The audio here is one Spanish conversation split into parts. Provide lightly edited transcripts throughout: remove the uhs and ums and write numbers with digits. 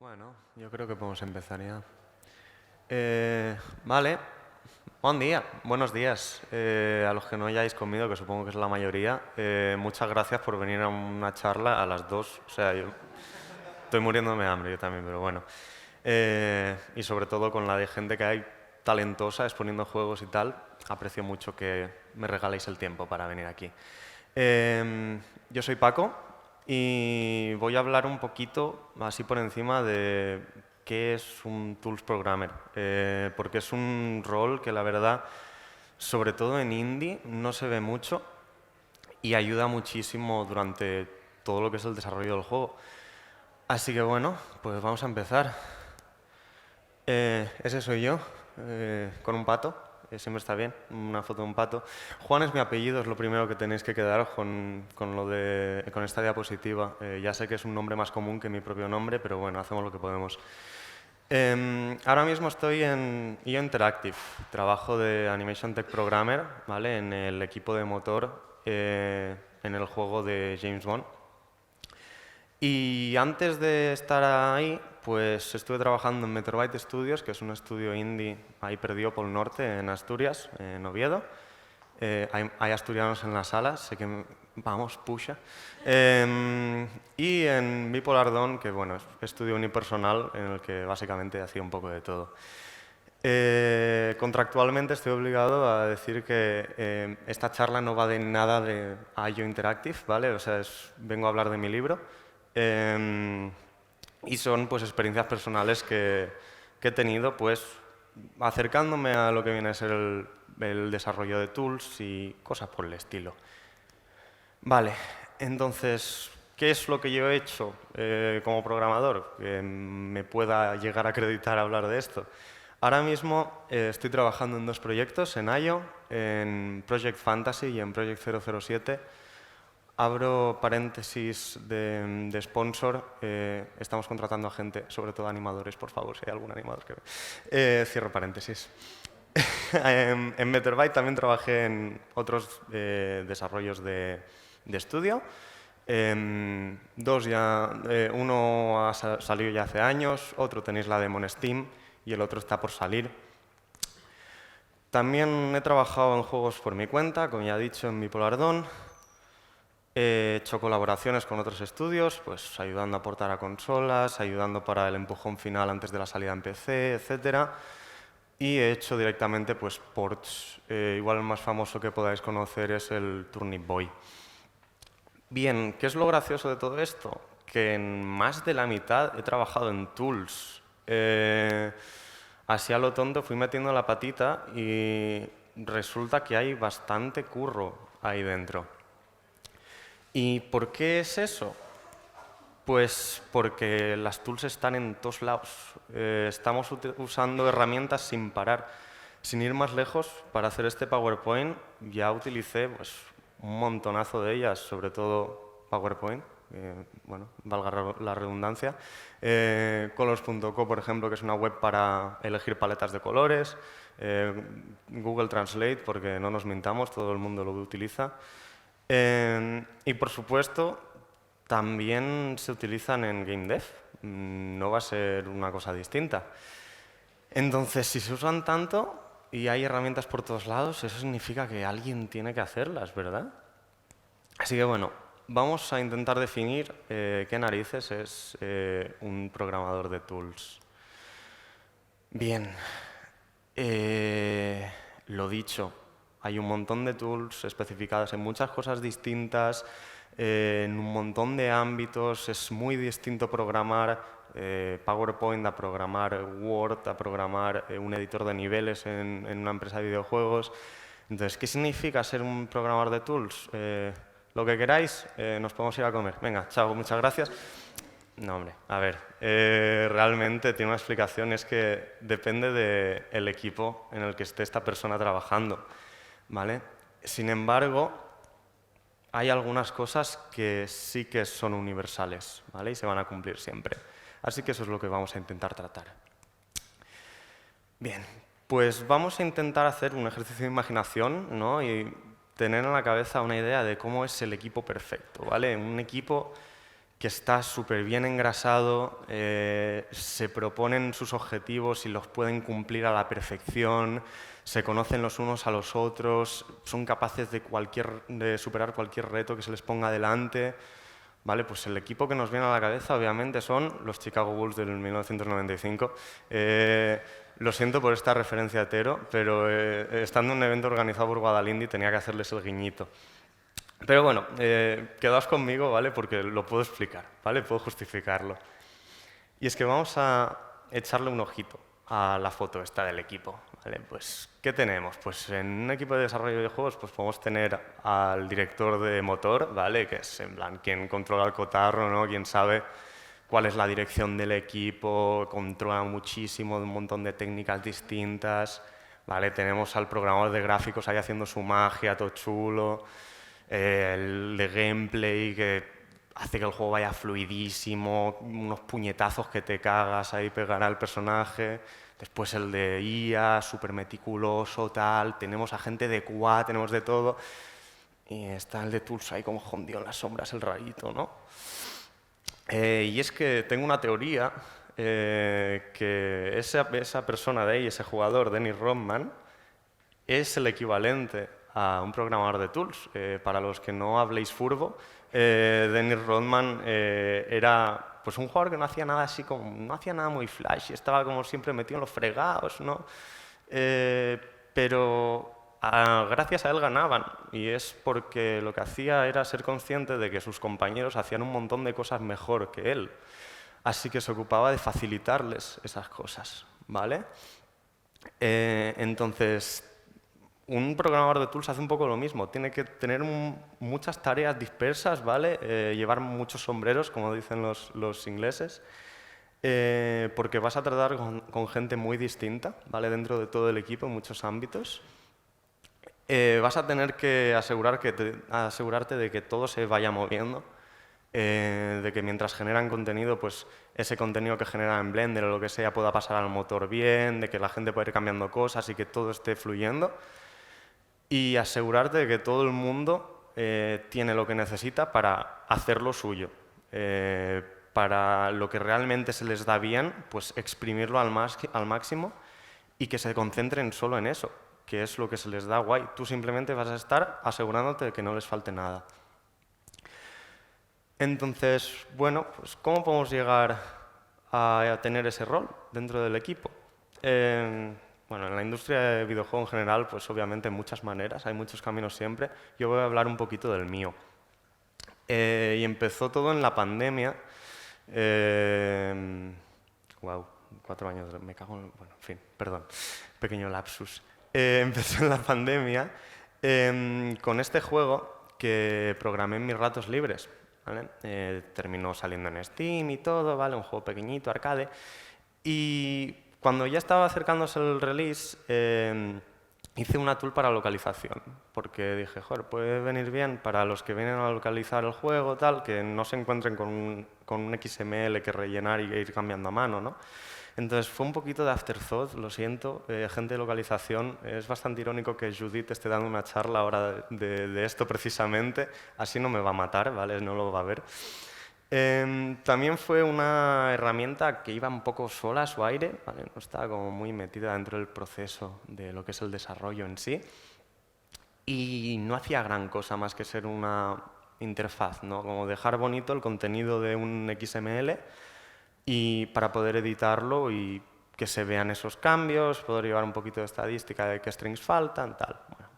Bueno, yo creo que podemos empezar ya. Vale, buen día, buenos días a los que no hayáis comido, que supongo que es la mayoría. Muchas gracias por venir a una charla a las 2. O sea, yo estoy muriéndome de hambre, yo también, pero bueno. Y sobre todo con la de gente que hay talentosa exponiendo juegos y tal, aprecio mucho que me regaléis el tiempo para venir aquí. Yo soy Paco y voy a hablar un poquito, así por encima, de qué es un Tools Programmer, porque es un rol que la verdad, sobre todo en indie, no se ve mucho y ayuda muchísimo durante todo lo que es el desarrollo del juego. Así que bueno, pues vamos a empezar. Ese soy yo, con un pato, siempre está bien, una foto de un pato. Juan es mi apellido, es lo primero que tenéis que quedaros con esta diapositiva. Ya sé que es un nombre más común que mi propio nombre, pero bueno, hacemos lo que podemos. Ahora mismo estoy en IO Interactive, trabajo de Animation Tech Programmer, ¿vale? En el equipo de motor, en el juego de James Bond. Y antes de estar ahí, pues estuve trabajando en Meteorbyte Studios, que es un estudio indie ahí perdido por el norte, en Asturias, en Oviedo. Hay asturianos en la sala, sé que vamos, pusha. Y en Bipolar Dawn, que bueno, es estudio unipersonal en el que básicamente hacía un poco de todo. Contractualmente estoy obligado a decir que esta charla no va de nada de IO Interactive, ¿vale? O sea, vengo a hablar de mi libro. Y son pues experiencias personales que he tenido pues acercándome a lo que viene a ser el desarrollo de tools y cosas por el estilo. Vale, entonces, ¿qué es lo que yo he hecho como programador que me pueda llegar a acreditar a hablar de esto? Ahora mismo estoy trabajando en dos proyectos, en IO, en Project Fantasy y en Project 007. Abro paréntesis de sponsor. Estamos contratando a gente, sobre todo animadores, por favor, si hay algún animador que ve. Cierro paréntesis. En Meteorbyte también trabajé en otros desarrollos de estudio. Uno ha salido ya hace años, otro tenéis la demo en Steam y el otro está por salir. También he trabajado en juegos por mi cuenta, como ya he dicho, en Bipolar Dawn. He hecho colaboraciones con otros estudios, pues ayudando a portar a consolas, ayudando para el empujón final antes de la salida en PC, etc. Y he hecho directamente pues, ports. Igual el más famoso que podáis conocer es el Turnip Boy. Bien, ¿qué es lo gracioso de todo esto? Que en más de la mitad he trabajado en tools. Así a lo tonto fui metiendo la patita y resulta que hay bastante curro ahí dentro. ¿Y por qué es eso? Pues porque las tools están en todos lados. Estamos usando herramientas sin parar. Sin ir más lejos, para hacer este PowerPoint ya utilicé pues, un montonazo de ellas, sobre todo PowerPoint, bueno, valga la redundancia. Colors.co, por ejemplo, que es una web para elegir paletas de colores. Google Translate, porque no nos mintamos, todo el mundo lo utiliza. Y por supuesto, también se utilizan en Game Dev. No va a ser una cosa distinta. Entonces, si se usan tanto y hay herramientas por todos lados, eso significa que alguien tiene que hacerlas, ¿verdad? Así que bueno, vamos a intentar definir qué narices es un programador de tools. Bien, lo dicho, hay un montón de tools especificadas en muchas cosas distintas, en un montón de ámbitos. Es muy distinto programar PowerPoint a programar Word, a programar un editor de niveles en una empresa de videojuegos. Entonces, ¿qué significa ser un programador de tools? Lo que queráis, nos podemos ir a comer. Venga, chao, muchas gracias. No, hombre, a ver, realmente tiene una explicación, es que depende del equipo en el que esté esta persona trabajando, ¿vale? Sin embargo, hay algunas cosas que sí que son universales, ¿vale? Y se van a cumplir siempre. Así que eso es lo que vamos a intentar tratar. Bien, pues vamos a intentar hacer un ejercicio de imaginación, ¿no? Y tener en la cabeza una idea de cómo es el equipo perfecto, ¿vale? Un equipo que está súper bien engrasado, se proponen sus objetivos y los pueden cumplir a la perfección, se conocen los unos a los otros, son capaces de superar cualquier reto que se les ponga delante. Vale, pues el equipo que nos viene a la cabeza obviamente son los Chicago Bulls del 1995. Lo siento por esta referencia hetero, pero estando en un evento organizado por Guadalindi tenía que hacerles el guiñito. Pero bueno, quedaos conmigo, ¿vale? Porque lo puedo explicar, ¿vale? Puedo justificarlo. Y es que vamos a echarle un ojito a la foto esta del equipo, ¿vale? Pues, ¿qué tenemos? Pues en un equipo de desarrollo de juegos pues podemos tener al director de motor, ¿vale? Que es, en plan, quien controla el cotarro, ¿no? Quien sabe cuál es la dirección del equipo, controla muchísimo de un montón de técnicas distintas, ¿vale? Tenemos al programador de gráficos ahí haciendo su magia, todo chulo, el de gameplay que hace que el juego vaya fluidísimo, unos puñetazos que te cagas, ahí pegará el personaje. Después el de IA, súper meticuloso, tal. Tenemos a gente de QA, tenemos de todo. Y está el de Tools ahí como jondido en las sombras, el rarito, ¿no? Y es que tengo una teoría que esa persona de ahí, ese jugador, Dennis Rodman, es el equivalente a un programador de tools. Para los que no habléis furbo, Dennis Rodman era pues un jugador que no hacía nada así como, no hacía nada muy flash, estaba como siempre metido en los fregados, ¿no? Pero gracias a él ganaban, y es porque lo que hacía era ser consciente de que sus compañeros hacían un montón de cosas mejor que él. Así que se ocupaba de facilitarles esas cosas, ¿vale? Entonces, un programador de tools hace un poco lo mismo, tiene que tener muchas tareas dispersas, ¿vale? Llevar muchos sombreros, como dicen los ingleses, porque vas a tratar con gente muy distinta, ¿vale? Dentro de todo el equipo, en muchos ámbitos. Vas a tener que asegurarte de que todo se vaya moviendo, de que mientras generan contenido, pues ese contenido que generan en Blender o lo que sea pueda pasar al motor bien, de que la gente pueda ir cambiando cosas y que todo esté fluyendo. Y asegurarte de que todo el mundo tiene lo que necesita para hacer lo suyo. Para lo que realmente se les da bien, pues exprimirlo al máximo y que se concentren solo en eso, que es lo que se les da guay. Tú simplemente vas a estar asegurándote de que no les falte nada. Entonces, bueno, pues ¿cómo podemos llegar a tener ese rol dentro del equipo? Bueno, en la industria de videojuegos en general, pues obviamente muchas maneras, hay muchos caminos siempre. Yo voy a hablar un poquito del mío. Y empezó todo en la pandemia. Wow, 4 años, me cago en... Bueno, en fin, perdón, pequeño lapsus. Empezó en la pandemia con este juego que programé en mis ratos libres, ¿vale? Terminó saliendo en Steam y todo, ¿vale? Un juego pequeñito, arcade. Y cuando ya estaba acercándose el release, hice una tool para localización, porque dije, joder, puede venir bien para los que vienen a localizar el juego, tal, que no se encuentren con un XML que rellenar y ir cambiando a mano, ¿no? Entonces fue un poquito de afterthought, lo siento, gente de localización. Es bastante irónico que Judith esté dando una charla ahora de esto precisamente, así no me va a matar, ¿vale? No lo va a ver. También fue una herramienta que iba un poco sola a su aire, ¿vale? No estaba como muy metida dentro del proceso de lo que es el desarrollo en sí, y no hacía gran cosa más que ser una interfaz, ¿no? Como dejar bonito el contenido de un XML y para poder editarlo y que se vean esos cambios, poder llevar un poquito de estadística de qué strings faltan, tal. Bueno,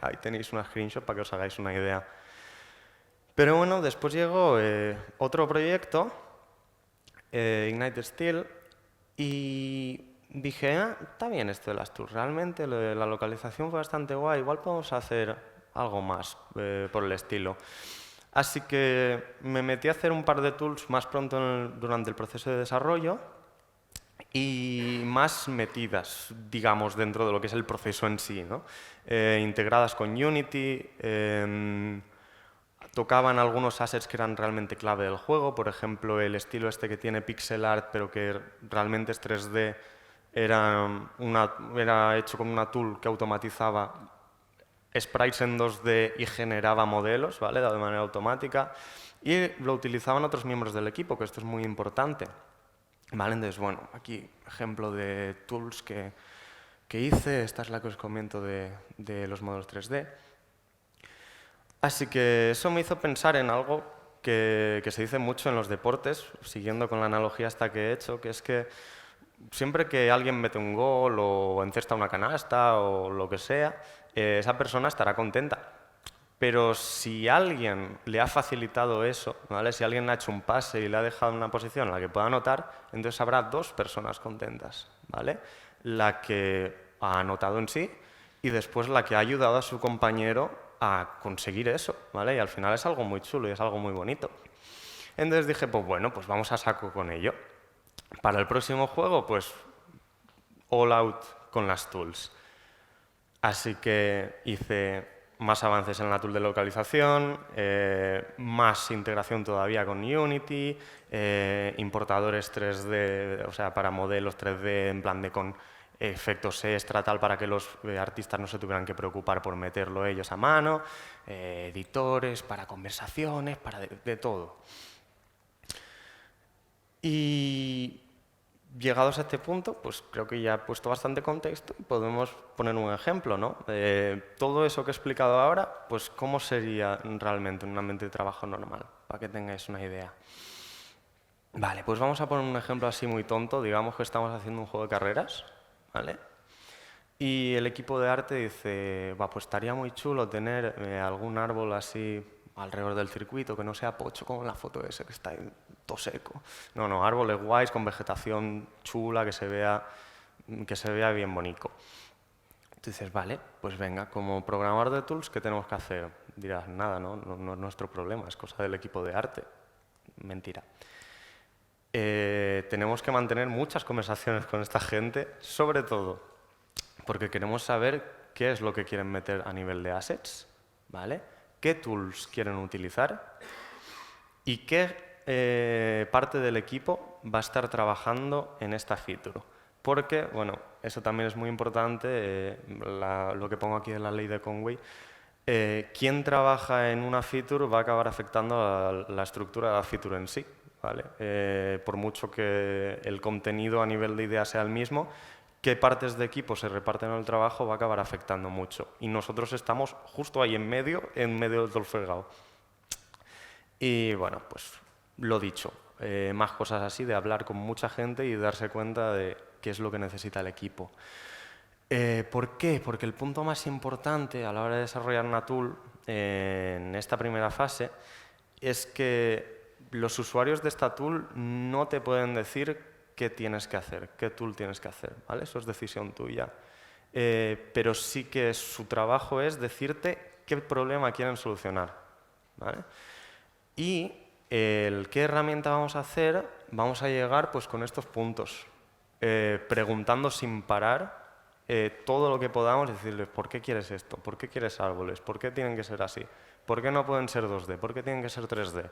ahí tenéis una screenshot para que os hagáis una idea. Pero bueno, después llegó otro proyecto, Ignite Steel, y dije, está bien esto de las tools, realmente lo de la localización fue bastante guay, igual podemos hacer algo más por el estilo. Así que me metí a hacer un par de tools más pronto durante el proceso de desarrollo y más metidas, digamos, dentro de lo que es el proceso en sí, ¿no? Integradas con Unity, tocaban algunos assets que eran realmente clave del juego, por ejemplo, el estilo este que tiene pixel art, pero que realmente es 3D, era hecho con una tool que automatizaba sprites en 2D y generaba modelos, ¿vale? De manera automática. Y lo utilizaban otros miembros del equipo, que esto es muy importante. ¿Vale? Entonces, bueno, aquí ejemplo de tools que hice. Esta es la que os comento de los modelos 3D. Así que eso me hizo pensar en algo que se dice mucho en los deportes, siguiendo con la analogía esta que he hecho, que es que siempre que alguien mete un gol o encesta una canasta o lo que sea, esa persona estará contenta. Pero si alguien le ha facilitado eso, ¿vale? Si alguien le ha hecho un pase y le ha dejado en una posición en la que pueda anotar, entonces habrá dos personas contentas, ¿vale? La que ha anotado en sí y después la que ha ayudado a su compañero a conseguir eso, ¿vale? Y al final es algo muy chulo y es algo muy bonito. Entonces dije, pues bueno, pues vamos a saco con ello. Para el próximo juego, pues all out con las tools. Así que hice más avances en la tool de localización, más integración todavía con Unity, importadores 3D, o sea, para modelos 3D en plan de con efectos extra, tal, para que los artistas no se tuvieran que preocupar por meterlo ellos a mano, editores para conversaciones, para de todo. Y llegados a este punto, pues creo que ya he puesto bastante contexto y podemos poner un ejemplo, ¿no? Todo eso que he explicado ahora, pues ¿cómo sería realmente un ambiente de trabajo normal? Para que tengáis una idea. Vale, pues vamos a poner un ejemplo así muy tonto. Digamos que estamos haciendo un juego de carreras, ¿vale? Y el equipo de arte dice, va, pues estaría muy chulo tener algún árbol así alrededor del circuito, que no sea pocho como en la foto ese que está ahí todo seco. No, no, árboles guays con vegetación chula que se vea bien bonito. Entonces, vale, pues venga, como programador de tools, ¿qué tenemos que hacer? Dirás, nada, no es nuestro problema, es cosa del equipo de arte. Mentira. Tenemos que mantener muchas conversaciones con esta gente, sobre todo porque queremos saber qué es lo que quieren meter a nivel de assets, ¿vale? ¿Qué tools quieren utilizar? ¿Y qué parte del equipo va a estar trabajando en esta feature? Porque, bueno, eso también es muy importante, lo que pongo aquí en la ley de Conway, quién trabaja en una feature va a acabar afectando a la estructura de la feature en sí, ¿vale? Por mucho que el contenido a nivel de idea sea el mismo, qué partes de equipo se reparten en el trabajo va a acabar afectando mucho. Y nosotros estamos justo ahí en medio del todo fregado. Y bueno, pues lo dicho, más cosas así, de hablar con mucha gente y darse cuenta de qué es lo que necesita el equipo. ¿Por qué? Porque el punto más importante a la hora de desarrollar una tool en esta primera fase es que los usuarios de esta tool no te pueden decir qué tienes que hacer, qué tool tienes que hacer, ¿vale? Eso es decisión tuya. Pero sí que su trabajo es decirte qué problema quieren solucionar, ¿vale? Y qué herramienta vamos a hacer, vamos a llegar pues con estos puntos, preguntando sin parar todo lo que podamos, decirles ¿por qué quieres esto? ¿Por qué quieres árboles? ¿Por qué tienen que ser así? ¿Por qué no pueden ser 2D? ¿Por qué tienen que ser 3D?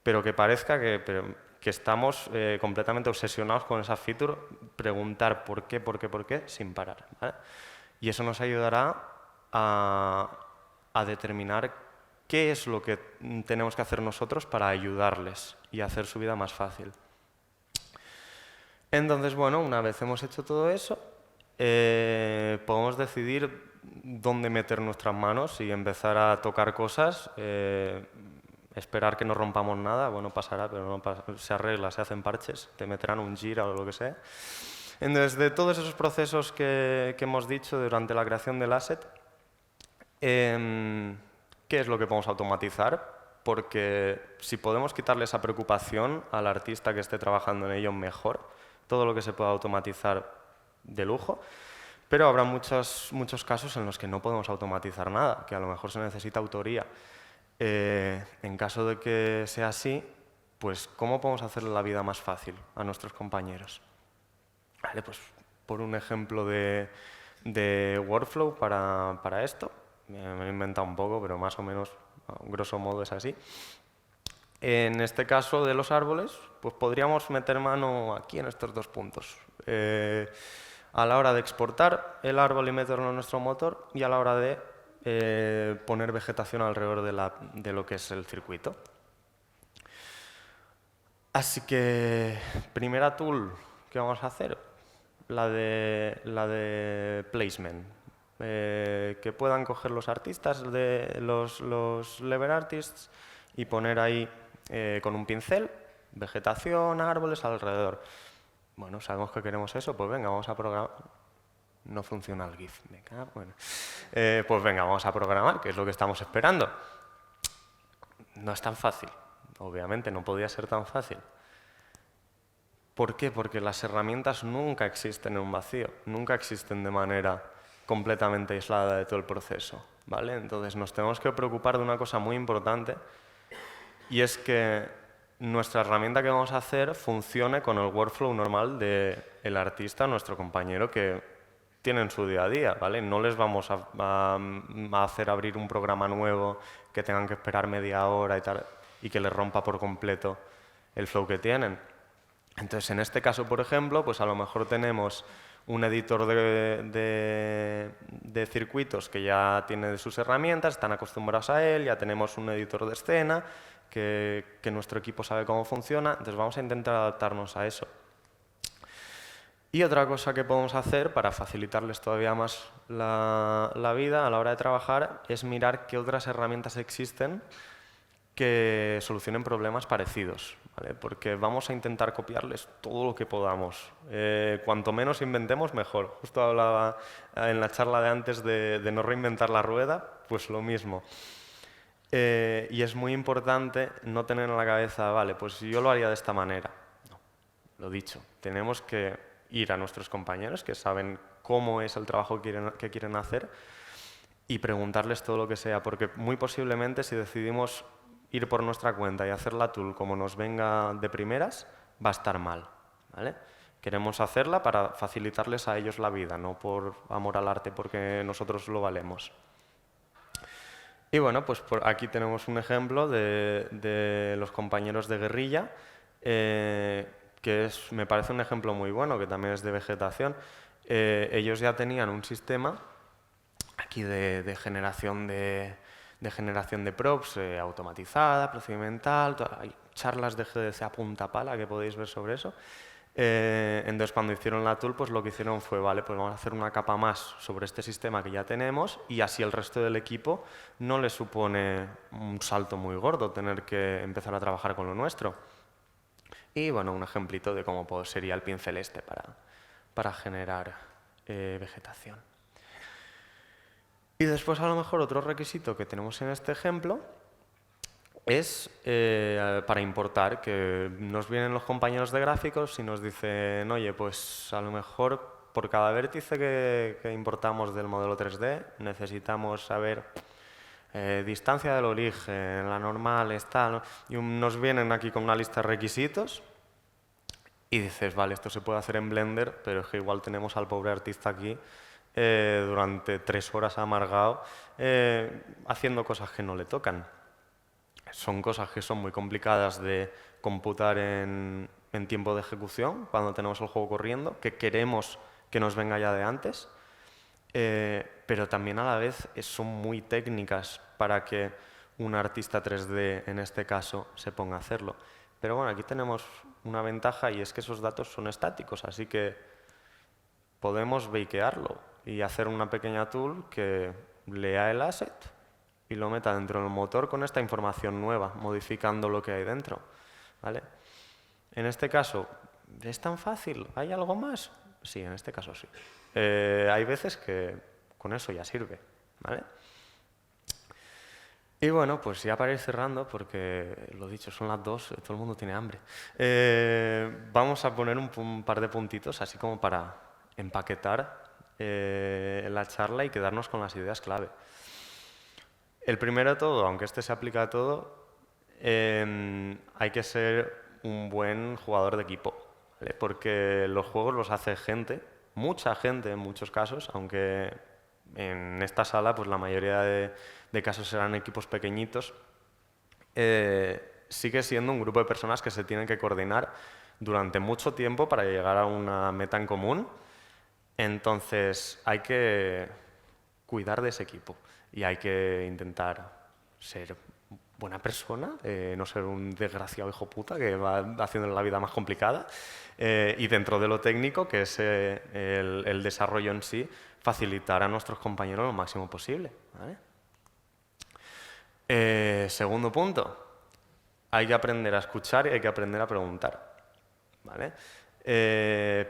Pero que parezca que estamos completamente obsesionados con esa feature, preguntar por qué, sin parar, ¿vale? Y eso nos ayudará a determinar qué es lo que tenemos que hacer nosotros para ayudarles y hacer su vida más fácil. Entonces, bueno, una vez hemos hecho todo eso, podemos decidir dónde meter nuestras manos y empezar a tocar cosas. Esperar que no rompamos nada, bueno, pasará, pero no se arregla, se hacen parches, te meterán un Jira o lo que sea. Entonces, de todos esos procesos que hemos dicho durante la creación del asset, ¿qué es lo que podemos automatizar? Porque si podemos quitarle esa preocupación al artista que esté trabajando en ello, mejor. Todo lo que se pueda automatizar, de lujo. Pero habrá muchos casos en los que no podemos automatizar nada, que a lo mejor se necesita autoría. En caso de que sea así, pues ¿cómo podemos hacerle la vida más fácil a nuestros compañeros? Vale, pues por un ejemplo de workflow para esto, me he inventado un poco, pero más o menos, grosso modo, es así. En este caso de los árboles, pues podríamos meter mano aquí en estos dos puntos. A la hora de exportar el árbol y meterlo en nuestro motor y a la hora de poner vegetación alrededor de lo que es el circuito. Así que, primera tool que vamos a hacer, la de placement. Que puedan coger los artistas, los level artists, y poner ahí con un pincel vegetación, árboles alrededor. Bueno, sabemos que queremos eso, pues venga, vamos a programar. No funciona el GIF. Bueno. Pues venga, vamos a programar, que es lo que estamos esperando. No es tan fácil. Obviamente, no podía ser tan fácil. ¿Por qué? Porque las herramientas nunca existen en un vacío, nunca existen de manera completamente aislada de todo el proceso, ¿vale? Entonces nos tenemos que preocupar de una cosa muy importante, y es que nuestra herramienta que vamos a hacer funcione con el workflow normal del artista, nuestro compañero que tiene en su día a día, ¿vale? No les vamos a hacer abrir un programa nuevo que tengan que esperar media hora y tal, y que les rompa por completo el flow que tienen. Entonces, en este caso, por ejemplo, pues a lo mejor tenemos un editor de circuitos que ya tiene sus herramientas, están acostumbrados a él, ya tenemos un editor de escena que nuestro equipo sabe cómo funciona, entonces vamos a intentar adaptarnos a eso. Y otra cosa que podemos hacer para facilitarles todavía más la vida a la hora de trabajar es mirar qué otras herramientas existen que solucionen problemas parecidos, ¿vale? Porque vamos a intentar copiarles todo lo que podamos. Cuanto menos inventemos, mejor. Justo hablaba en la charla de antes de no reinventar la rueda, pues lo mismo. Y es muy importante no tener en la cabeza, vale, pues yo lo haría de esta manera. No, lo dicho, tenemos que ir a nuestros compañeros que saben cómo es el trabajo que quieren hacer y preguntarles todo lo que sea, porque muy posiblemente si decidimos ir por nuestra cuenta y hacer la tool como nos venga de primeras, va a estar mal, ¿vale? Queremos hacerla para facilitarles a ellos la vida, no por amor al arte, porque nosotros lo valemos. Y bueno, pues aquí tenemos un ejemplo de los compañeros de guerrilla, que me parece un ejemplo muy bueno, que también es de vegetación. Ellos ya tenían un sistema aquí de generación de props automatizada, procedimental, hay charlas de GDC a punta pala que podéis ver sobre eso. Entonces cuando hicieron la tool, pues lo que hicieron fue, vale, pues vamos a hacer una capa más sobre este sistema que ya tenemos, y así el resto del equipo no le supone un salto muy gordo tener que empezar a trabajar con lo nuestro. Y bueno, un ejemplito de cómo sería el pincel este para generar vegetación. Y después a lo mejor otro requisito que tenemos en este ejemplo es para importar, que nos vienen los compañeros de gráficos y nos dicen, oye, pues a lo mejor por cada vértice que importamos del modelo 3D necesitamos saber distancia del origen, la normal, está, ¿no? Y nos vienen aquí con una lista de requisitos y dices, vale, esto se puede hacer en Blender, pero es que igual tenemos al pobre artista aquí durante 3 horas amargado haciendo cosas que no le tocan. Son cosas que son muy complicadas de computar en tiempo de ejecución cuando tenemos el juego corriendo, que queremos que nos venga ya de antes, pero también a la vez son muy técnicas para que un artista 3D, en este caso, se ponga a hacerlo. Pero bueno, aquí tenemos una ventaja, y es que esos datos son estáticos, así que podemos bakearlo y hacer una pequeña tool que lea el asset y lo meta dentro del motor con esta información nueva, modificando lo que hay dentro, ¿vale? En este caso, ¿es tan fácil? ¿Hay algo más? Sí, en este caso sí. Hay veces que con eso ya sirve, ¿vale? Y bueno, pues ya para ir cerrando, porque lo dicho, son las 2, todo el mundo tiene hambre, vamos a poner un par de puntitos, así como para empaquetar la charla y quedarnos con las ideas clave. El primero de todo, aunque este se aplica a todo, hay que ser un buen jugador de equipo, ¿vale? Porque los juegos los hace gente, mucha gente en muchos casos, aunque en esta sala pues la mayoría de casos serán equipos pequeñitos. Sigue siendo un grupo de personas que se tienen que coordinar durante mucho tiempo para llegar a una meta en común. Entonces hay que cuidar de ese equipo y hay que intentar ser buena persona, no ser un desgraciado hijo puta que va haciendo la vida más complicada. Y dentro de lo técnico, que es el desarrollo en sí, facilitar a nuestros compañeros lo máximo posible, ¿vale? Segundo punto, hay que aprender a escuchar y hay que aprender a preguntar, ¿vale?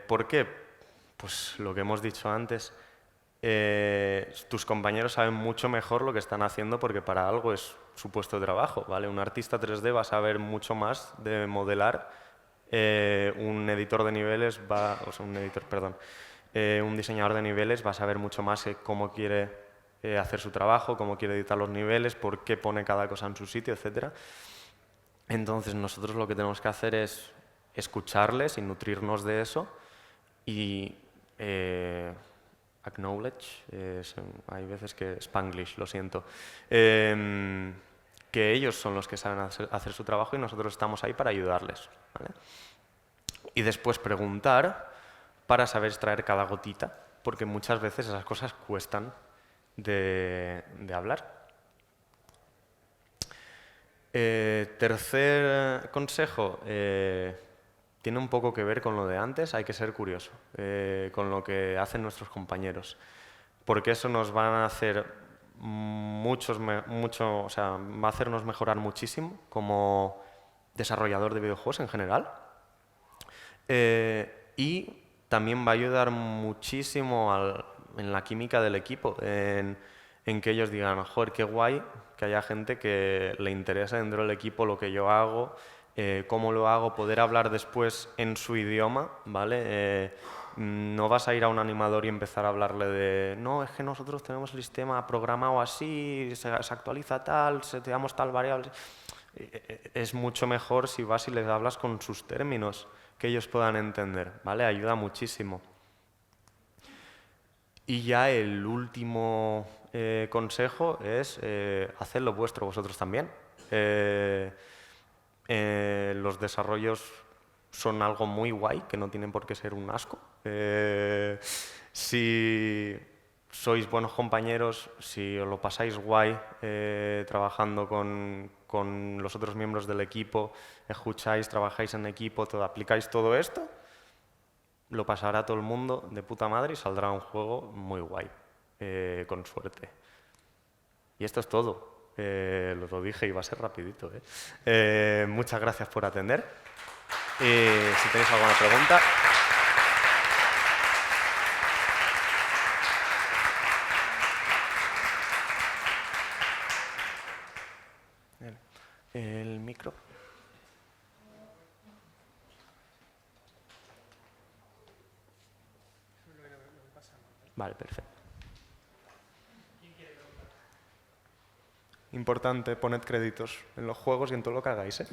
¿Por qué? Pues lo que hemos dicho antes, tus compañeros saben mucho mejor lo que están haciendo porque para algo es su puesto de trabajo, ¿vale? Un artista 3D va a saber mucho más de modelar, un editor de niveles va, o sea, un editor, perdón, un diseñador de niveles va a saber mucho más cómo quiere hacer su trabajo, cómo quiere editar los niveles, por qué pone cada cosa en su sitio, etcétera. Entonces nosotros lo que tenemos que hacer es escucharles y nutrirnos de eso y acknowledge, hay veces que Spanglish, lo siento, que ellos son los que saben hacer su trabajo y nosotros estamos ahí para ayudarles, ¿vale? Y después preguntar para saber extraer cada gotita, porque muchas veces esas cosas cuestan de hablar. Tercer consejo, tiene un poco que ver con lo de antes, hay que ser curioso con lo que hacen nuestros compañeros, porque eso nos va a hacer o sea, va a hacernos mejorar muchísimo como desarrollador de videojuegos en general. Y también va a ayudar muchísimo en la química del equipo, en que ellos digan, joder, qué guay que haya gente que le interesa dentro del equipo lo que yo hago, cómo lo hago, poder hablar después en su idioma, ¿vale? No vas a ir a un animador y empezar a hablarle de, no, es que nosotros tenemos el sistema programado así, se actualiza tal, te damos tal variable. Es mucho mejor si vas y les hablas con sus términos, que ellos puedan entender, ¿vale? Ayuda muchísimo. Y ya el último consejo es hacedlo vuestro vosotros también. Los desarrollos son algo muy guay, que no tienen por qué ser un asco. Si sois buenos compañeros, si os lo pasáis guay trabajando con los otros miembros del equipo, escucháis, trabajáis en equipo, aplicáis todo esto, lo pasará todo el mundo de puta madre y saldrá un juego muy guay, con suerte. Y esto es todo. Lo dije y va a ser rapidito. Muchas gracias por atender. Si tenéis alguna pregunta... El micro. Vale, perfecto. Importante, poned créditos en los juegos y en todo lo que hagáis, ¿eh?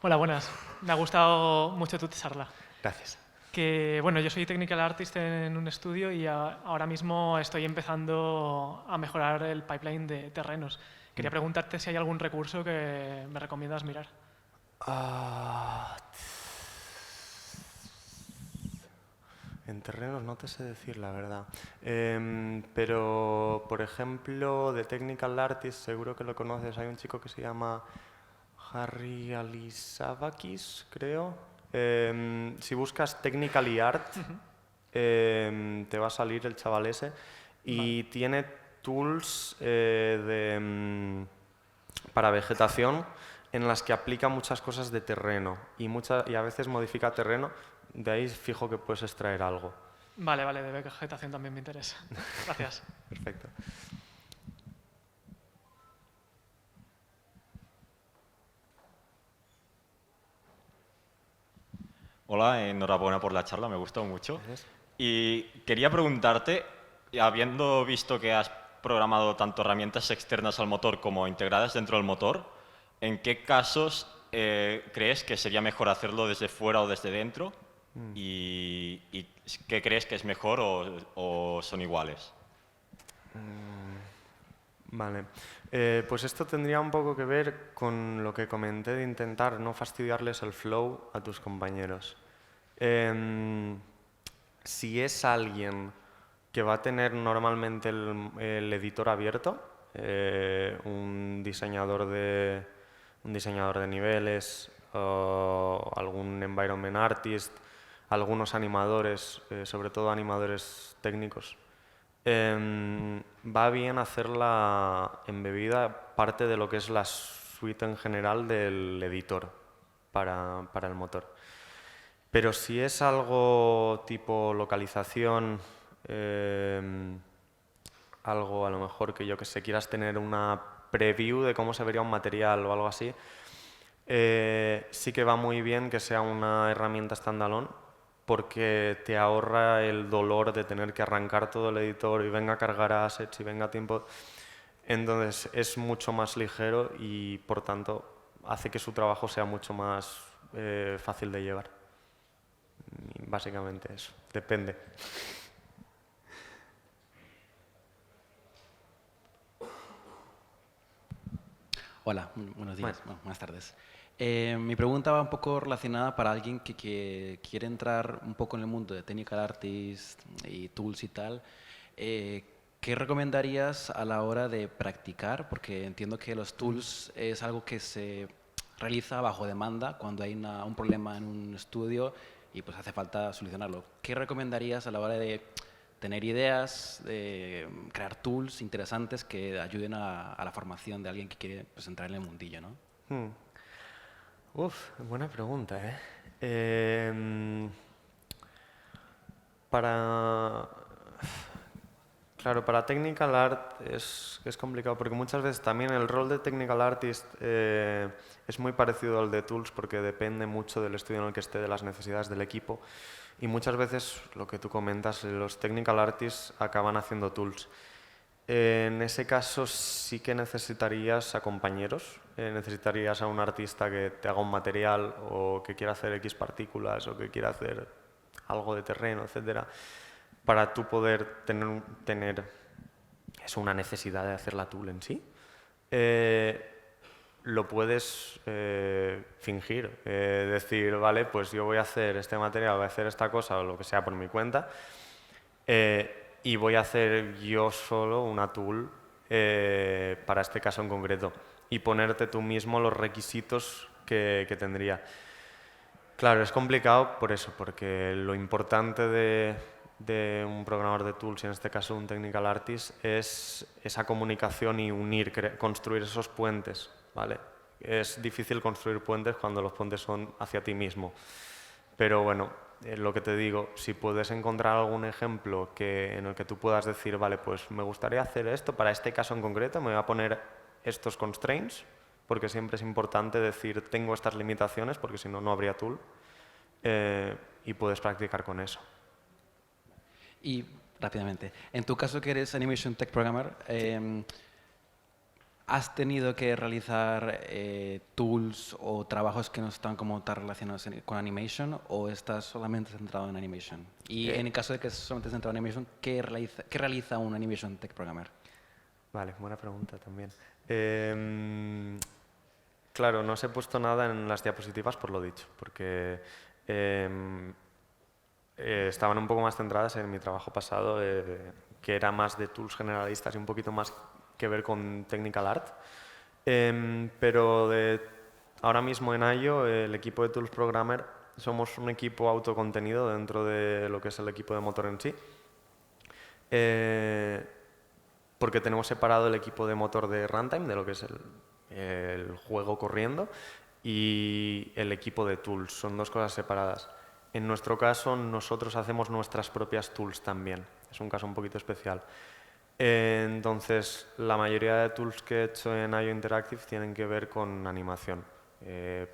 Hola, buenas. Me ha gustado mucho tu charla. Gracias. Bueno, yo soy technical artist en un estudio y ahora mismo estoy empezando a mejorar el pipeline de terrenos. Quería preguntarte si hay algún recurso que me recomiendas mirar. En terrenos no te sé decir la verdad. Pero, por ejemplo, de Technical Artist, seguro que lo conoces, hay un chico que se llama Harry Alisavakis, creo. Si buscas Technically Art, te va a salir el chaval ese. Y tiene tools para vegetación en las que aplica muchas cosas de terreno y a veces modifica terreno. De ahí fijo que puedes extraer algo. Vale, de vegetación también me interesa. Gracias. Perfecto. Hola, enhorabuena por la charla, me gustó mucho. Gracias. Y quería preguntarte, habiendo visto que has programado tanto herramientas externas al motor como integradas dentro del motor, ¿en qué casos crees que sería mejor hacerlo desde fuera o desde dentro? ¿Y qué crees que es mejor o son iguales? Vale. Pues esto tendría un poco que ver con lo que comenté de intentar no fastidiarles el flow a tus compañeros. Si es alguien que va a tener normalmente el editor abierto, un diseñador de niveles, o algún environment artist, algunos animadores, sobre todo animadores técnicos. Va bien hacerla embebida parte de lo que es la suite en general del editor para el motor. Pero si es algo tipo localización, algo a lo mejor que yo que sé, quieras tener una preview de cómo se vería un material o algo así, sí que va muy bien que sea una herramienta standalone, porque te ahorra el dolor de tener que arrancar todo el editor y venga a cargar assets y venga a tiempo. Entonces es mucho más ligero y por tanto hace que su trabajo sea mucho más fácil de llevar. Y básicamente eso, depende. Hola, buenos días, bueno, buenas tardes. Mi pregunta va un poco relacionada para alguien que quiere entrar un poco en el mundo de Technical Artist y tools y tal. ¿Qué recomendarías a la hora de practicar? Porque entiendo que los tools es algo que se realiza bajo demanda cuando hay un problema en un estudio y pues hace falta solucionarlo. ¿Qué recomendarías a la hora de tener ideas, crear tools interesantes que ayuden a la formación de alguien que quiere pues, entrar en el mundillo, ¿no? Buena pregunta, ¿eh? Para... Claro, para Technical Art es complicado porque muchas veces también el rol de Technical Artist es muy parecido al de Tools porque depende mucho del estudio en el que esté, de las necesidades del equipo. Y muchas veces, lo que tú comentas, los Technical Artists acaban haciendo Tools. En ese caso sí que necesitarías a compañeros, necesitarías a un artista que te haga un material o que quiera hacer X partículas o que quiera hacer algo de terreno, etcétera, para tú poder tener es una necesidad de hacer la tool en sí. Lo puedes fingir, decir, vale, pues yo voy a hacer este material, voy a hacer esta cosa o lo que sea por mi cuenta, y voy a hacer yo solo una tool para este caso en concreto y ponerte tú mismo los requisitos que tendría. Claro, es complicado por eso, porque lo importante de un programador de tools, y en este caso un technical artist, es esa comunicación y unir, construir esos puentes, ¿vale? Es difícil construir puentes cuando los puentes son hacia ti mismo. Pero bueno, lo que te digo, si puedes encontrar algún ejemplo en el que tú puedas decir, vale, pues me gustaría hacer esto, para este caso en concreto me voy a poner estos constraints, porque siempre es importante decir, tengo estas limitaciones, porque si no, no habría tool, y puedes practicar con eso. Y rápidamente, en tu caso que eres Animation Tech Programmer, ¿has tenido que realizar tools o trabajos que no están como tan relacionados con Animation o estás solamente centrado en Animation? Y en el caso de que estés solamente centrado en Animation, ¿qué realiza un Animation Tech Programmer? Vale, buena pregunta también. Claro, no os he puesto nada en las diapositivas por lo dicho, porque estaban un poco más centradas en mi trabajo pasado, que era más de tools generalistas y un poquito más que ver con Technical Art. Pero ahora mismo en IO, el equipo de Tools Programmer, somos un equipo autocontenido dentro de lo que es el equipo de motor en sí. Porque tenemos separado el equipo de motor de runtime, de lo que es el juego corriendo, y el equipo de tools. Son dos cosas separadas. En nuestro caso, nosotros hacemos nuestras propias tools también. Es un caso un poquito especial. Entonces, la mayoría de tools que he hecho en IO Interactive tienen que ver con animación.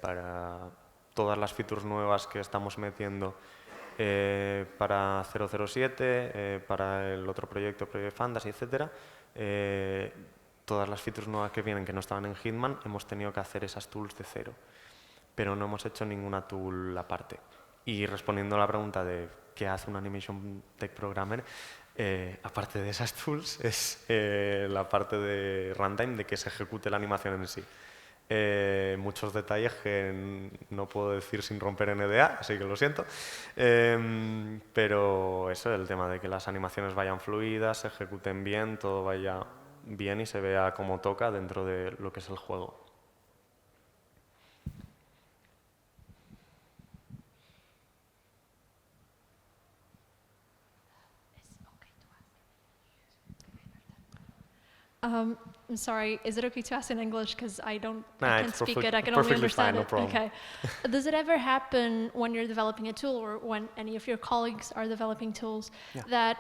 Para todas las features nuevas que estamos metiendo para 007, para el otro proyecto, Project Fantasy, etc. Todas las features nuevas que vienen que no estaban en Hitman, hemos tenido que hacer esas tools de cero. Pero no hemos hecho ninguna tool aparte. Y respondiendo a la pregunta de qué hace un Animation Tech Programmer, aparte de esas tools, es la parte de runtime, de que se ejecute la animación en sí. Muchos detalles que no puedo decir sin romper NDA, así que lo siento. Pero eso, el tema de que las animaciones vayan fluidas, se ejecuten bien, todo vaya bien y se vea como toca dentro de lo que es el juego. I'm sorry, is it okay to ask in English? Because I Nah, can't it's speak it, I can only perfectly fine, understand no it. problem. Okay. Does it ever happen when you're developing a tool or when any of your colleagues are developing tools that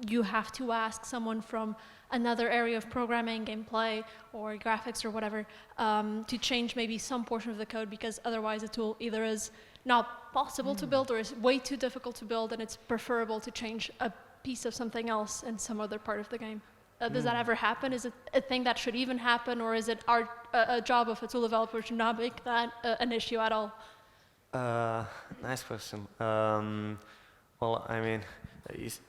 you have to ask someone from another area of programming, gameplay, or graphics or whatever, to change maybe some portion of the code because otherwise the tool either is not possible to build or is way too difficult to build and it's preferable to change a piece of something else in some other part of the game? Does that ever happen? Is it a thing that should even happen, or is it a job of a tool developer to not make that an issue at all? Nice question. Well, I mean, is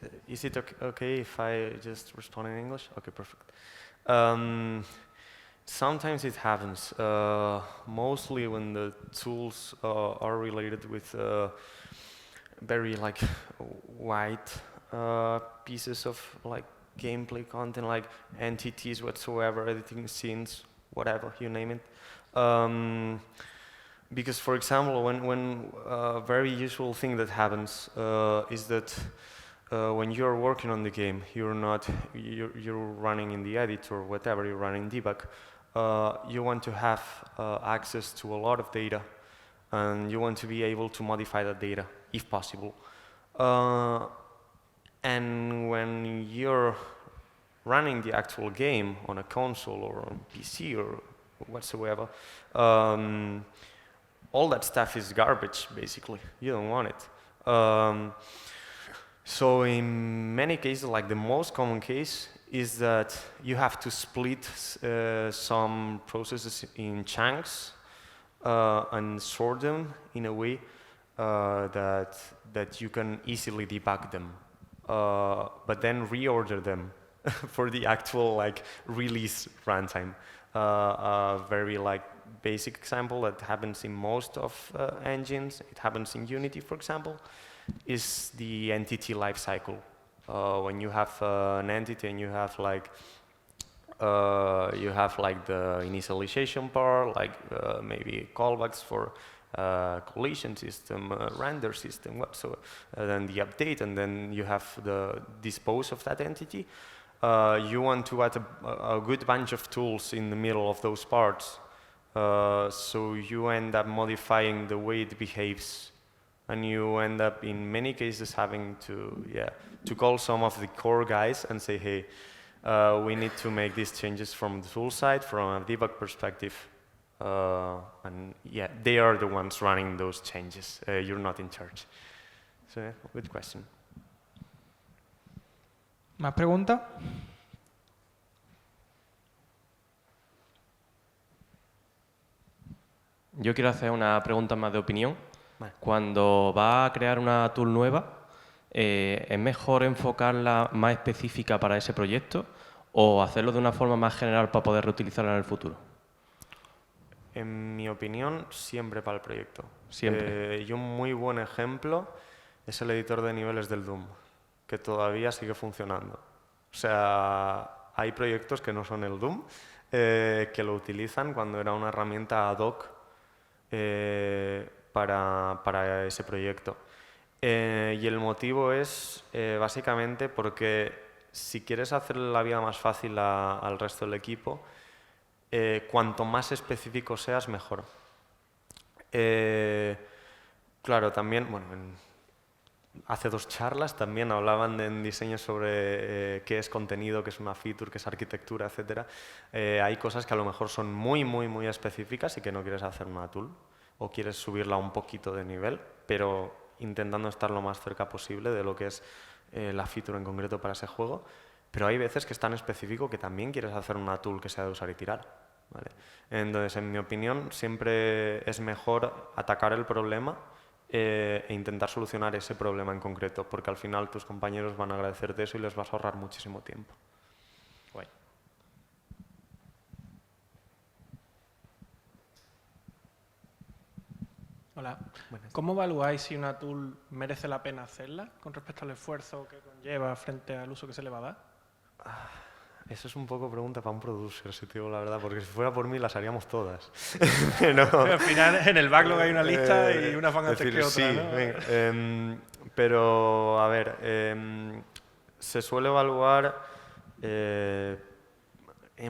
it okay if I just respond in English? Okay, perfect. Sometimes it happens, mostly when the tools are related with very like white pieces of like gameplay content, like entities whatsoever, editing scenes, whatever, you name it. Because, for example, when a very usual thing that happens is that when you're working on the game, you're running in the editor or whatever, you're running debug, you want to have access to a lot of data, and you want to be able to modify that data, if possible. And when you're running the actual game on a console or on PC or whatsoever, all that stuff is garbage, basically. You don't want it. So in many cases, like the most common case is that you have to split some processes in chunks and sort them in a way that you can easily debug them. But then reorder them for the actual like release runtime. A very like basic example that happens in most of engines, it happens in Unity, for example, is the entity lifecycle. When you have an entity and you have like the initialization part, like maybe callbacks for collision system, render system, whatsoever, then the update, and then you have the dispose of that entity. You want to add a good bunch of tools in the middle of those parts, so you end up modifying the way it behaves, and you end up in many cases having to call some of the core guys and say, hey, we need to make these changes from the tool side, from a debug perspective. And yeah, they are the ones running those changes. You're not in charge. So, yeah, good question. ¿Más preguntas? Yo quiero hacer una pregunta más de opinión. Vale. Cuando va a crear una tool nueva, ¿es mejor enfocarla más específica para ese proyecto o hacerlo de una forma más general para poder reutilizarla en el futuro? En mi opinión, siempre para el proyecto. Siempre. Y un muy buen ejemplo es el editor de niveles del Doom, que todavía sigue funcionando. O sea, hay proyectos que no son el Doom, que lo utilizan cuando era una herramienta ad hoc para ese proyecto. Y el motivo es básicamente porque si quieres hacer la vida más fácil al resto del equipo, cuanto más específico seas, mejor. Claro, también, bueno, hace 2 charlas también hablaban en diseño sobre qué es contenido, qué es una feature, qué es arquitectura, etc. Hay cosas que a lo mejor son muy, muy, muy específicas y que no quieres hacer una tool o quieres subirla un poquito de nivel, pero intentando estar lo más cerca posible de lo que es la feature en concreto para ese juego. Pero hay veces que es tan específico que también quieres hacer una tool que sea de usar y tirar. ¿Vale? Entonces, en mi opinión, siempre es mejor atacar el problema e intentar solucionar ese problema en concreto, porque al final tus compañeros van a agradecerte eso y les vas a ahorrar muchísimo tiempo. Guay. Hola. ¿Cómo evaluáis si una tool merece la pena hacerla con respecto al esfuerzo que conlleva frente al uso que se le va a dar? Eso es un poco pregunta para un producer, si te digo la verdad, porque si fuera por mí las haríamos todas. Pero, Al final en el backlog hay una lista y unas van antes que otra, sí, ¿no? venga, pero, a ver, se suele evaluar, en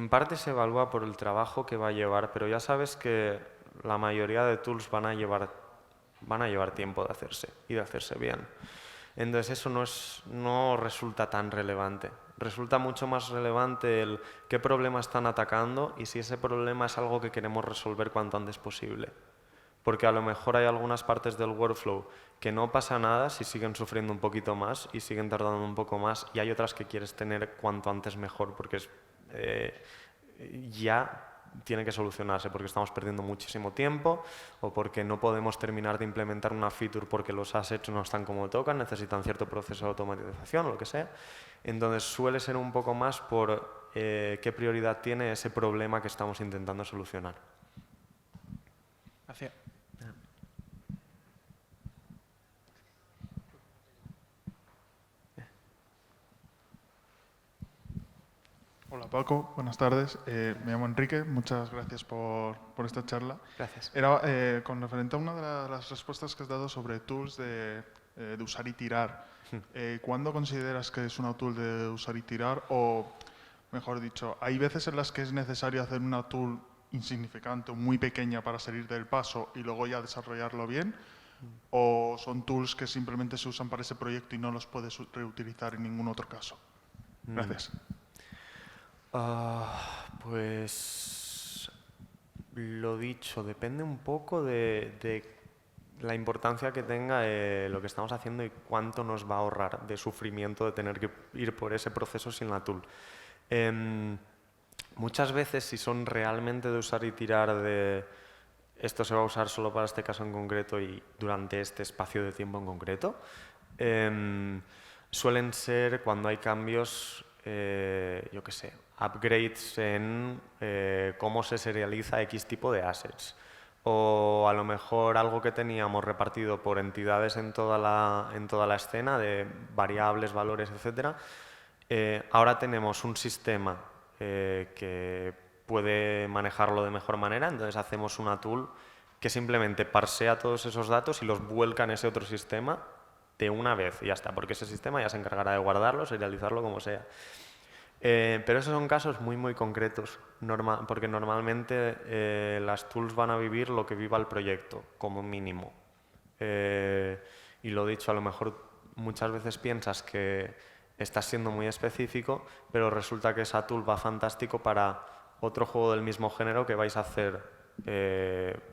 parte se evalúa por el trabajo que va a llevar, pero ya sabes que la mayoría de tools van a llevar tiempo de hacerse y de hacerse bien. Entonces eso no resulta tan relevante. Resulta mucho más relevante el qué problema están atacando y si ese problema es algo que queremos resolver cuanto antes posible. Porque a lo mejor hay algunas partes del workflow que no pasa nada si siguen sufriendo un poquito más y siguen tardando un poco más, y hay otras que quieres tener cuanto antes mejor porque ya tiene que solucionarse porque estamos perdiendo muchísimo tiempo o porque no podemos terminar de implementar una feature porque los assets no están como tocan, necesitan cierto proceso de automatización o lo que sea. Entonces suele ser un poco más por qué prioridad tiene ese problema que estamos intentando solucionar. Gracias. Hola Paco, buenas tardes. Me llamo Enrique, muchas gracias por esta charla. Gracias. Era con referente a una de las respuestas que has dado sobre tools de usar y tirar. ¿Cuándo consideras que es una tool de usar y tirar? O, mejor dicho, ¿hay veces en las que es necesario hacer una tool insignificante o muy pequeña para salir del paso y luego ya desarrollarlo bien? ¿O son tools que simplemente se usan para ese proyecto y no los puedes reutilizar en ningún otro caso? Gracias. Pues lo dicho, depende un poco de la importancia que tenga lo que estamos haciendo y cuánto nos va a ahorrar de sufrimiento de tener que ir por ese proceso sin la tool. Muchas veces, si son realmente de usar y tirar de esto se va a usar solo para este caso en concreto y durante este espacio de tiempo en concreto, suelen ser cuando hay cambios, yo qué sé, upgrades en cómo se serializa X tipo de assets. O a lo mejor algo que teníamos repartido por entidades en toda la escena, de variables, valores, etc. Ahora tenemos un sistema que puede manejarlo de mejor manera, entonces hacemos una tool que simplemente parsea todos esos datos y los vuelca en ese otro sistema de una vez y ya está, porque ese sistema ya se encargará de guardarlo, serializarlo, como sea. Pero esos son casos muy, muy concretos, porque normalmente las tools van a vivir lo que viva el proyecto, como mínimo. Y lo dicho, a lo mejor muchas veces piensas que estás siendo muy específico, pero resulta que esa tool va fantástico para otro juego del mismo género que vais a hacer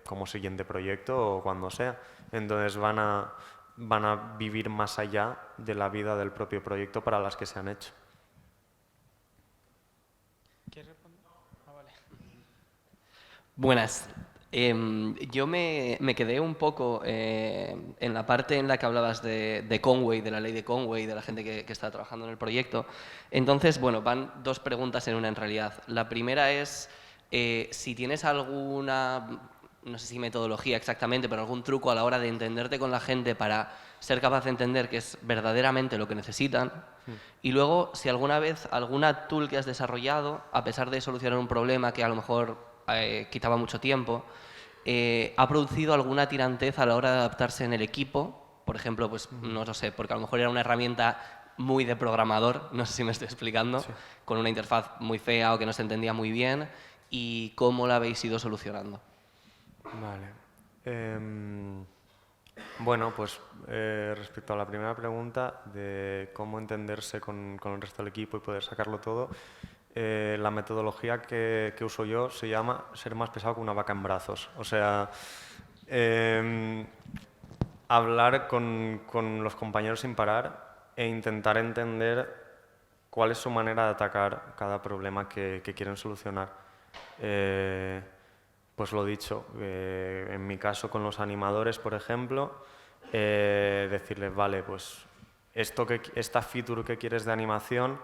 como siguiente proyecto o cuando sea. Entonces van a vivir más allá de la vida del propio proyecto para las que se han hecho. ¿Quieres responder? Ah, vale. Buenas. Yo me quedé un poco en la parte en la que hablabas de Conway, de la ley de Conway, de la gente que está trabajando en el proyecto. Entonces, bueno, van dos preguntas en una en realidad. La primera es si tienes alguna, no sé si metodología exactamente, pero algún truco a la hora de entenderte con la gente para ser capaz de entender qué es verdaderamente lo que necesitan. Y luego, si alguna vez alguna tool que has desarrollado, a pesar de solucionar un problema que a lo mejor quitaba mucho tiempo, ha producido alguna tirantez a la hora de adaptarse en el equipo. Por ejemplo, pues no lo sé, porque a lo mejor era una herramienta muy de programador, no sé si me estoy explicando, sí, con una interfaz muy fea o que no se entendía muy bien, y cómo la habéis ido solucionando. Vale. Bueno, pues respecto a la primera pregunta de cómo entenderse con el resto del equipo y poder sacarlo todo, la metodología que uso yo se llama ser más pesado que una vaca en brazos. O sea, hablar con los compañeros sin parar e intentar entender cuál es su manera de atacar cada problema que quieren solucionar. Pues lo dicho, en mi caso con los animadores, por ejemplo, decirles, vale, pues esta feature que quieres de animación,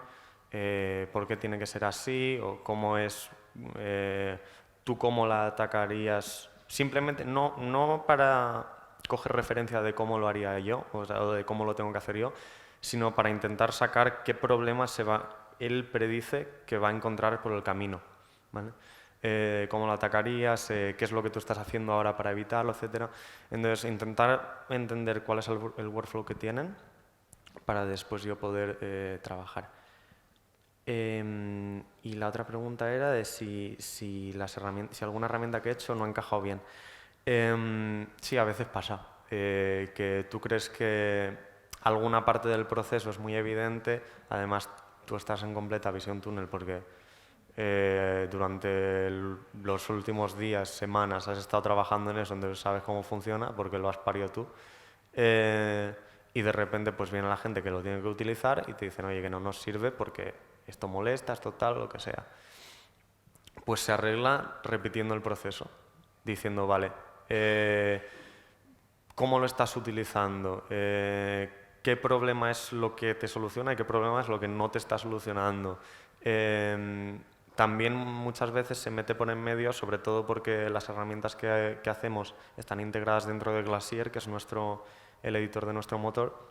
¿por qué tiene que ser así? O cómo es, tú cómo la atacarías. Simplemente, no para coger referencia de cómo lo haría yo, o sea, o de cómo lo tengo que hacer yo, sino para intentar sacar qué problema él predice que va a encontrar por el camino, ¿vale? Cómo lo atacarías, qué es lo que tú estás haciendo ahora para evitarlo, etc. Entonces, intentar entender cuál es el workflow que tienen para después yo poder trabajar. Y la otra pregunta era de si alguna herramienta que he hecho no ha encajado bien. Sí, a veces pasa. Que tú crees que alguna parte del proceso es muy evidente, además tú estás en completa visión túnel porque durante los últimos días, semanas has estado trabajando en eso, entonces sabes cómo funciona porque lo has parido tú. Y de repente pues viene la gente que lo tiene que utilizar y te dicen, oye, que no nos sirve porque esto molesta, esto tal, lo que sea. Pues se arregla repitiendo el proceso, diciendo, vale, ¿cómo lo estás utilizando? ¿Qué problema es lo que te soluciona y qué problema es lo que no te está solucionando? También muchas veces se mete por en medio, sobre todo porque las herramientas que hacemos están integradas dentro de Glacier, que es el editor de nuestro motor.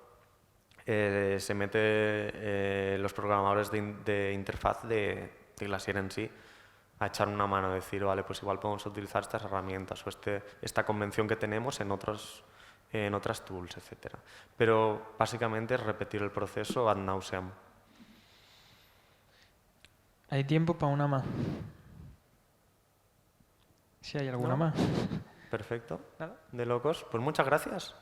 Se mete los programadores de interfaz de Glacier en sí a echar una mano, a decir, vale, pues igual podemos utilizar estas herramientas o esta convención que tenemos en otras tools, etc. Pero básicamente es repetir el proceso ad nauseam. Hay tiempo para una más. Si hay alguna más. Perfecto. Nada. De locos. Pues muchas gracias.